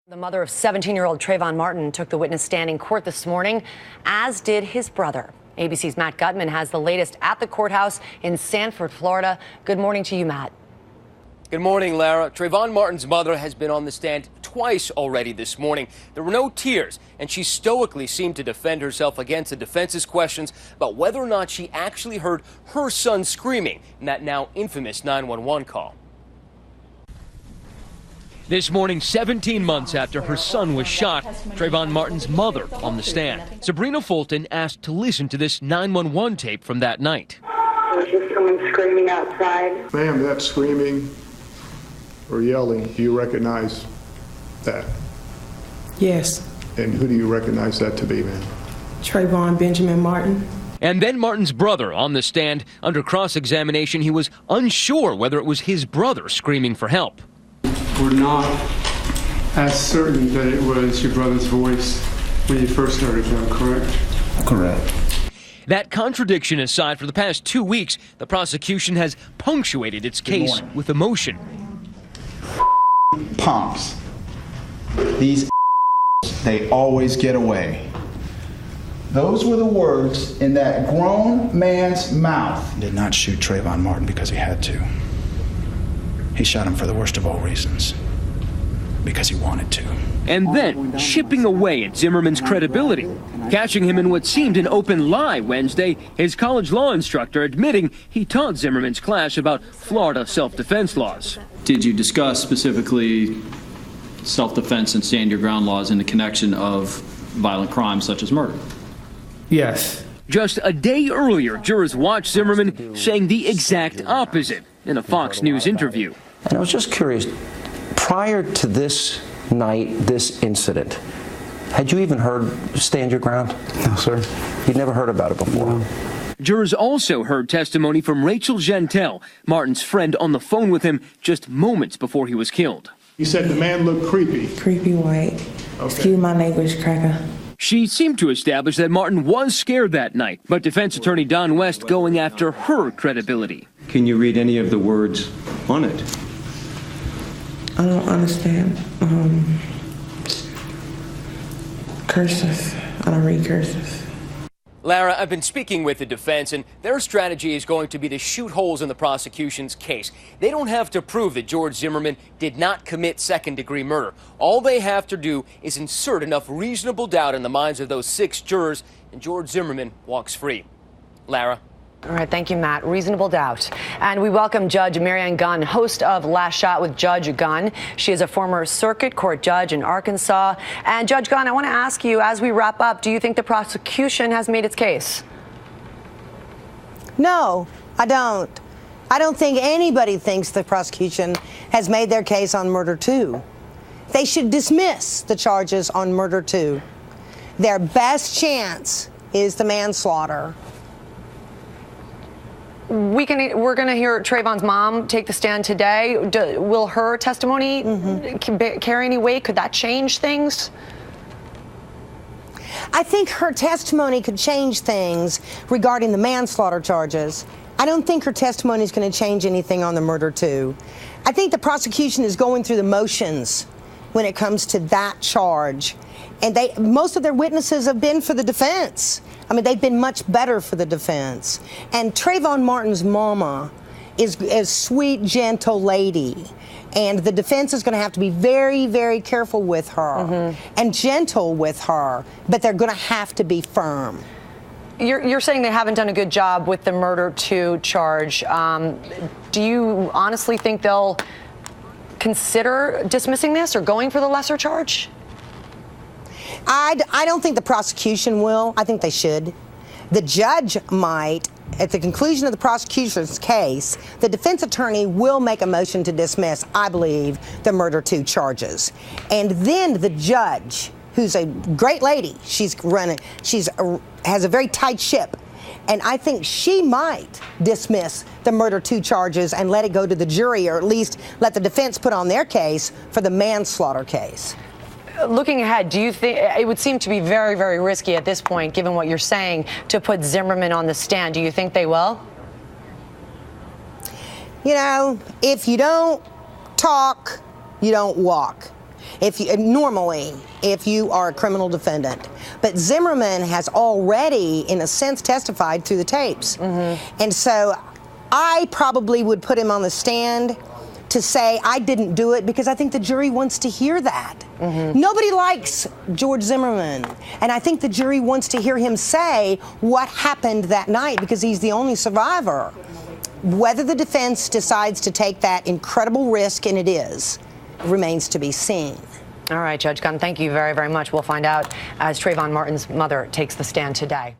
The mother of 17-year-old Trayvon Martin took the witness stand in court this morning, as did his brother. ABC's Matt Gutman has the latest at the courthouse in Sanford, Florida. Good morning to you, Matt. Good morning, Lara. Trayvon Martin's mother has been on the stand twice already this morning. There were no tears, and she stoically seemed to defend herself against the defense's questions about whether or not she actually heard her son screaming in that now infamous 911 call. This morning, 17 months after her son was shot, Trayvon Martin's mother on the stand. Sabrina Fulton asked to listen to this 911 tape from that night. Was just someone screaming outside? Ma'am, that screaming or yelling, do you recognize that? Yes. And who do you recognize that to be, ma'am? Trayvon Benjamin Martin. And then Martin's brother on the stand. Under cross-examination, he was unsure whether it was his brother screaming for help. We're not as certain that it was your brother's voice when you first heard it, though, correct? Correct. That contradiction aside, for the past 2 weeks, the prosecution has punctuated its case with emotion. Punks. These they always get away. Those were the words in that grown man's mouth. Did not shoot Trayvon Martin because he had to. He shot him for the worst of all reasons, because he wanted to. And then chipping away at Zimmerman's credibility, catching him in what seemed an open lie Wednesday, his college law instructor admitting he taught Zimmerman's class about Florida self-defense laws. Did you discuss specifically self-defense and stand your ground laws in the connection of violent crimes such as murder? Yes. Just a day earlier, jurors watched Zimmerman saying the exact opposite in a Fox News interview. And I was just curious, prior to this night, this incident, had you even heard Stand Your Ground? No, sir. You'd never heard about it before? No. Jurors also heard testimony from Rachel Gentel, Martin's friend, on the phone with him just moments before he was killed. You said the man looked creepy. Creepy white. Okay. Excuse my language, cracker. She seemed to establish that Martin was scared that night, but defense attorney Don West going after her credibility. Can you read any of the words on it? I don't understand. Curses. I don't read curses. Lara, I've been speaking with the defense, and their strategy is going to be to shoot holes in the prosecution's case. They don't have to prove that George Zimmerman did not commit second-degree murder. All they have to do is insert enough reasonable doubt in the minds of those 6 jurors, and George Zimmerman walks free. Lara? All right, thank you, Matt. Reasonable doubt. And we welcome Judge Marianne Gunn, host of Last Shot with Judge Gunn. She is a former circuit court judge in Arkansas. And Judge Gunn, I want to ask you, as we wrap up, do you think the prosecution has made its case? No, I don't. I don't think anybody thinks the prosecution has made their case on murder 2. They should dismiss the charges on murder 2. Their best chance is the manslaughter. We're going to hear Trayvon's mom take the stand today. Will her testimony carry any weight? Could that change things? I think her testimony could change things regarding the manslaughter charges. I don't think her testimony is going to change anything on the murder 2. I think the prosecution is going through the motions when it comes to that charge. And most of their witnesses have been for the defense. I mean, they've been much better for the defense. And Trayvon Martin's mama is a sweet, gentle lady. And the defense is going to have to be very, very careful with her and gentle with her. But they're going to have to be firm. You're saying they haven't done a good job with the murder 2 charge. Do you honestly think they'll consider dismissing this or going for the lesser charge? I don't think the prosecution will. I think they should. The judge might. At the conclusion of the prosecution's case, the defense attorney will make a motion to dismiss, I believe, the murder 2 charges. And then the judge, who's a great lady, has a very tight ship. And I think she might dismiss the murder 2 charges and let it go to the jury, or at least let the defense put on their case for the manslaughter case. Looking ahead, do you think it would seem to be very, very risky at this point, given what you're saying, to put Zimmerman on the stand? Do you think they will? You know, if you don't talk, you don't walk. normally, if you are a criminal defendant. But Zimmerman has already, in a sense, testified through the tapes. And so I probably would put him on the stand to say, I didn't do it, because I think the jury wants to hear that. Nobody likes George Zimmerman, and I think the jury wants to hear him say what happened that night, because he's the only survivor. Whether the defense decides to take that incredible risk, and it is, remains to be seen. All right, Judge Gunn, thank you very, very much. We'll find out as Trayvon Martin's mother takes the stand today.